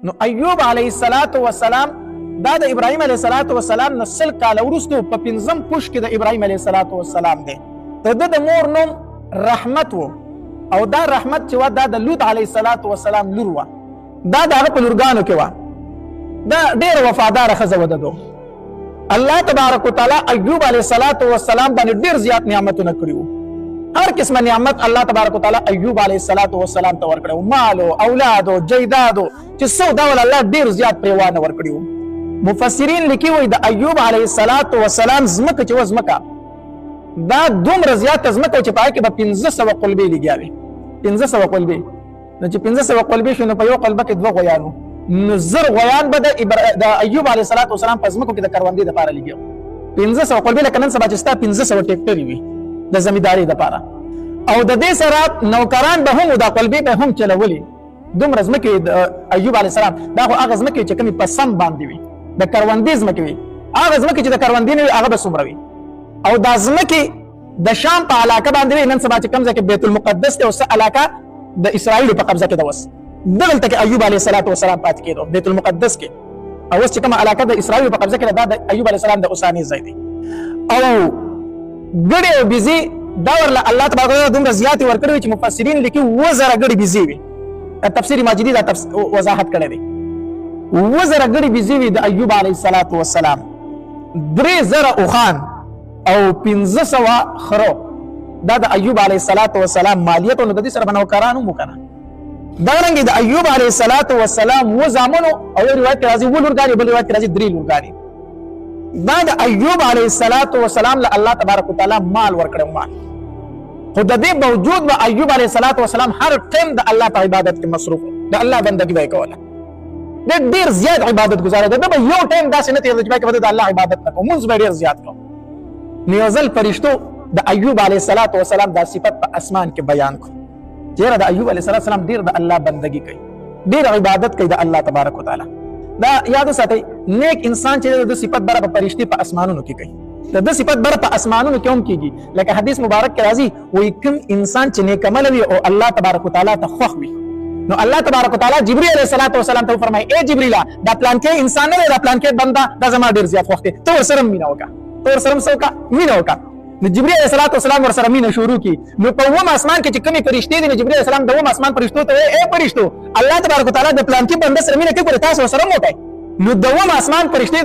نو ایوب علیه السلام دا د ابراهیم علیه السلام نه 100 کاله وروسته په 5م پوش کې د ابراهیم علیه السلام دی. د مور نوم رحمت و او دا رحمت چې و دا د لوط علیه السلام لور وه. دا د هغه په لورګانو کې وه. دا ډېره وفاداره ښځه وه ددو. الله تبارک وتعالی ایوب علیه السلام باندې ډېر زیات نعمتونه کړي وو. هر قسمه نعمت الله تبارک وتعالی ایوب علیه السلام ته ورکړی وو. مال او اولاد او جیداد چې څو ډول الله ډېر زیات پرې وانه ورکړي وو. مفسرین لیکي وایي د ایوب علیه السلام ځمکه چې وه ځمکه دا دومره زیاته ځمکه وه چې په هغې کې به 500 قلبې لګیا وې. 500 قلبې. نو چې 500 قلبې شو نو په یو قلبه کې 2 غویان وو. نو 1000 غویان به د ایوب علیه السلام په ځمکو کې د کروندې دپاره لګیا وو. 500 قلبې لکه نن سبا چې ستا 500 ټیکټرې وي د زمیندارۍ دپاره. او د دې سره نوکران به هم دا قلبې به هم چلولې. دومره ځمکې د ایوب علیه السلام دا خو هغه ځمکې چې کومې په سم باندې وي د کروندې ځمکې وي. هغه ځمکې چې د کروندې نه وي هغه به څومره وي. او دا ځمکې د شام په علاقه باندې وي. نن سبا چې کوم ځای کې بیت المقدس دی او څه علاقه د اسرائیلو په قبضه کې ده. اوس دغلته کې ایوب علیه السلام پاتې کېدو بیت المقدس کې. او اوس چې کومه علاقه د اسرائیلو په قبضه کې ده دا د ایوب علیه السلام د اوساني ځای دی. او ګړې او بیزې دا ورله الله تبارک وتعالی دومره زیاتې ورکړې وي چې مفسرین لیکي 2000 ګړې بیزې وي. تفسیر ماجدي دا وضاحت کړی دی. 2000 ګړې بیزې وي د ایوب علیه السلام. 3000 اوښان او 1500 خرو دا د ایوب علیه السلام مالیت. نو د دې سره به نوکران هم وکړه. دغرنګې د ایوب علیه السلام 2 زامنو او یو روایت کې راځي 2 لورګانې بل روایت کې راځي 3 لورګانې. دا د ایوب علیه السلام له الله تبارک وتعالی مال ورکړی مال. خو د دې باوجود به ایوب علیه السلام هر ټیم د الله په عبادت کې مصروف د الله بندګي به یې کوله. ډېر زیات عبادت ګزاره ده. د به یو ټیم داسې نه تېرېده چې به د الله عبادت نه کوو. مونځ به ډېر زیات کوو. نو یو ځل فرشتو د ایوب علیه السلام دا صفت په اسمان کې بیان کړو. چېرې د ایوب علیه السلام ډېر د الله بندګي کوي. ډېر عبادت کوي د الله تبارک وتعالی. دا یاد وساتئ نیک انسان چې د صفت بره په فرشتې په اسمانونو کې کوي. د صفت بره په اسمانونو کې هم کېږي. لکه حدیث مبارک کې راځي وایي کوم انسان چې نیک عمله وي او الله تبارک وتعالی ته خوښ وي نو الله تبارک وتعالی جبرئیل علیه السلام ته وفرمایي ای جبرئیله دا پلانکې انسان نه دی دا پلانکې بنده دا زما ډېر زیات خوښ دی ته ورسره مینه وکړه. ته ورسره څه وکړه؟ مینه وکړه. نو جبرئیل علیه السلام ورسره مینه شروع کړي. نو په 1 اسمان کې چې کومې فرشتې دي نو جبرئیل علیه السلام د 1 اسمان فرشتو ته وایي ای فرشتو الله تبارک وتعالی د پلانکې بنده سره مینه کوي تاسو ورسره مه وکړئ. نو د 1 اسمان فرشتې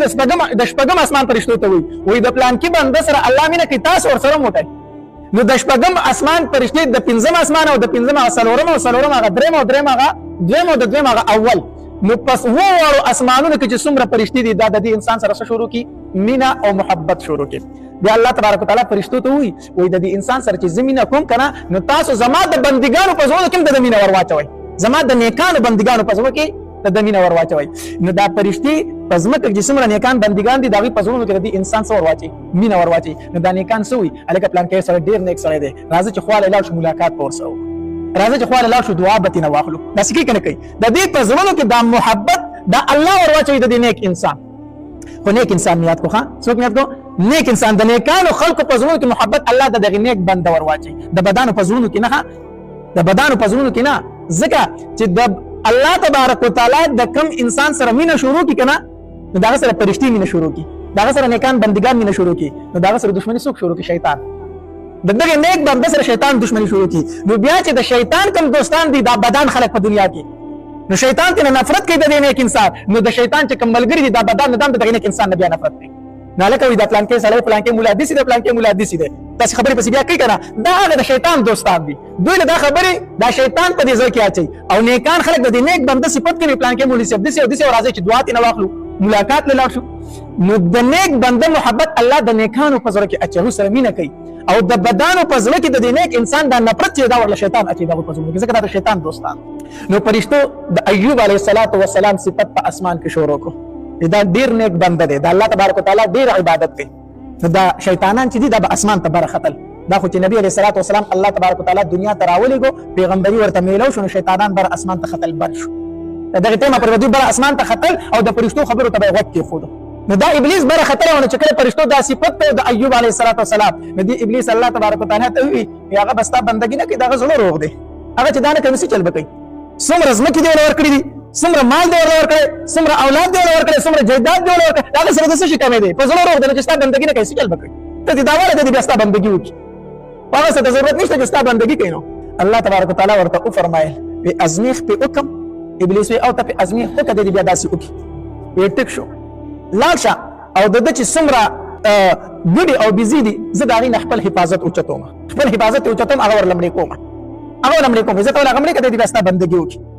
د شپږم اسمان فرشتو ته وایي د پلانکې بنده سره الله مینه کوي تاسو ورسره مه وکړئ. نو د شپږم اسمان فرشتې د 5م اسمان او د 5م هغه 4م او 4م هغه 3م او 3م هغه 2م او د 2م هغه اول. نو پس وړو اسمانونو کې چې څومره فرشتې دي دا د دې انسان سره څه شروع کړي؟ مینه او محبت شروع کړي. بیا الله تبارک وتعالی فرشتو ته وایي د دې انسان سره چې زه مینه کوم که نه نو تاسو زما د بندګانو په زړونو کې هم د مینه ور واچوئ. زما د نیکانو بندګانو په زړونو کې د مینه ور واچوئ. نو دا فرشتې په ځمکه کې چې څومره نیکان بندګان دي د هغوی په زړونو کې د دې انسان څه ور واچوي؟ مینه ور واچوي. نو دا نیکان څه وایي؟ هلکه پلانکی سړی ډېر نیک سړی دی راځه چې خواله لاړ شو ملاقات به ورسره وکړو. راځه چې خواله لاړ شو دعا به ترېنه واخلو. داسې کوي که نه کوي؟ د دې په زړونو کې دا محبت دا الله ور واچوي د دې نیک انسان. خو نیک انسان مې یاد کړو. ښه څوک مې یاد کړو؟ نیک انسان د نیکانو خلقو په زړونو کې محبت الله د دغې نیک بنده ور واچوي. د بدانو په زړونو کې نه د بدانو په زړونو کې نه. ځکه چې د الله تبارک وتعالی د کم انسان سره مینه شروع کړي که نه نو د هغه سره فرشتې مینه شروع کړي. د هغه سره نیکان بندګان مینه شروع کړي. نو د هغه سره دښمني څوک شروع کړي؟ شیطان. د دغې نیک بنده سره شیطان دښمني شروع کړي. نو بیا چې د شیطان کوم دوستان دي دا بدان خلک په دنیا کې نو شیطان ترې نفرت کوي د دې نیک انسان. نو د شیطان چې کوم ملګري دي دا بدان نه د دغې نیک انسان نه بیا نفرت کوي. نو هلکه وایي دا پلانکې سړی پلانکې ملا داسې دی پلانکې ملا داسې دی داسې خبرې پسې بیا کوي که نه دا هغه د شیطان دوستان دي. دوی له دا خبرې دا شیطان په دې ځای کې اچوي. او نیکان خلک د دې نیک بنده صفت کوي پلانکې مولوي صاحب داسې او داسې او راځئ چې دعا ترېنه واخلو ملاقات له لاړ شو. نو د نیک بنده محبت الله د نیکانو په زړه کې اچوي سره مینه کوي. او د بدانو په زړه کې د دې نیک انسان دا نفرت چې دا ورله شیطان اچوي د هغوی په زړونو کې ځکه دا د شیطان دوستان. نو فرشتو د ایوب علیه السلام صفت په اسمان کې شروع کړو. دا ډېر نیک بنده دی د الله تبارک وتعالی ډېر عبادت دی. نو دا شیطانان چې دي دا به اسمان ته بره ختل. دا خو چې نبي علیه السلام الله تبارک وتعالی دنیا ته راولېږو پیغمبري ورته میلو شو نو شیطانان بره اسمان ته ختل بند شو. د دغې ټیمه پر دوی بره اسمان ته ختل او د فرشتو خبرو ته به یې غوږ کېښودو. نو دا ابلیس بره ختلی و نو چې کله فرشتو دا صفت ته د ایوب علیه السلام نو دې ابلیس الله تبارک وتعالی ته ووایي هغه به ستا بندګي نه کوي د هغه زړه روغ دی. هغه چې دا نه کوي نو څه چل به کوي؟ څومره ځمکې دې ورکړي دي څومره مال دی ورکړي، څومره اولاد دی ورکړي، څومره جایداد دی ورکړي، هغه سره د څه شي کمې دی؟ په زړه روغ دی چې ستا بندګي نه کوي، څه چل به کوي؟ ته دې دا وایه ته دې بیا ستا بندګي وکړي، هغه څه ته ضرورت نشته چې ستا بندګي کوي. نو الله تبارک وتعالی ورته وفرمایل وی ازمیخ پې وکړم. ابلیس وی او ته پې ازمیخ وکړه، دی بیا داسې وکړي. وی ټیک شو، لاړ شه او د ده چې څومره ګډې او بیزي دي زه د هغې نه خپل حفاظت اوچتوم، خپل حفاظت یې اوچتوم، هغه ور لمړې کوم، هغه ور لمړې کوم، زه ته ول هغه مړې که دی بیا ستا بندګي وکړي.